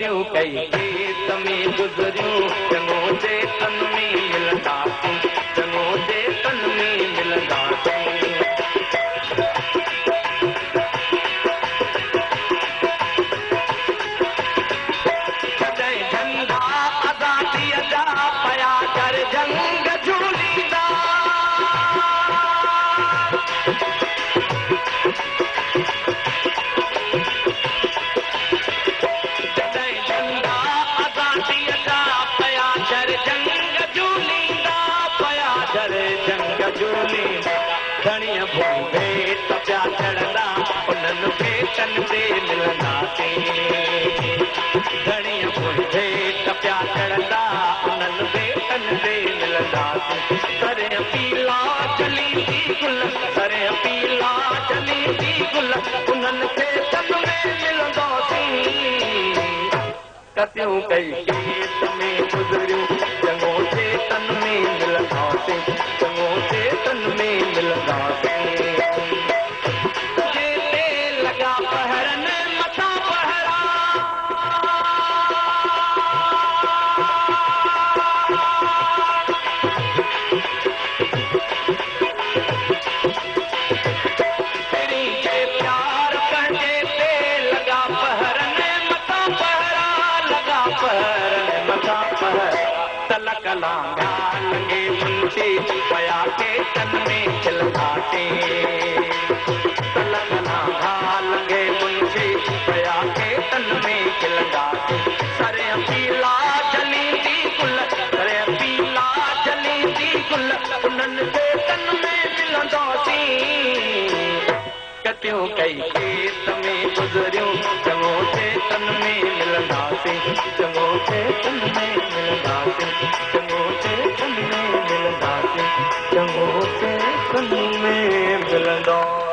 कतियूं कई खेत में गुज़रियूं चङो चेतन में मिलंदासीं चङो चेतन में मिलंदासीं कॾहिं झंडा आज़ादीअ जा पया कर जंग झूलींदा धणीअ भूमि भेट पिया चढ़ंदा उन्हनि भेटनि ते मिलंदासीं धणीअ भूमि भेट पिया चढ़ंदा उन्हनि भेटनि ते मिलंदासीं करे पीला जलींदी गुल करे पीला जलींदी गुल उन्हनि भेटनि में मिलंदासीं कतियूं कई खेत में गुज़रियूं चङो चेतन में मिलंदासीं चङो चेतन में मिलंदासीं जेते लॻा पहरनि मथां पहरा तेरी जे प्यार पंहिंजे ते लॻा पहरनि मथां पहरा लॻा पहरनि मथां पहरा तलक लांघा लॻे मुंशी पया खेतन में खिलंदासीं तलक लांघा लॻे मुंशी पया खेतन में खिलंदासीं सरे पीला जलींदी गुल सरे पीला जलींदी गुल उन्हनि खेतन में मिलंदासीं कतियूं कई खेत में गुज़रियूं चङो चेतन में मिलंदासीं चङो चेतन में मिलंदासीं चङो चेतन में मिलंदासीं चङो चेतन में मिलंदासीं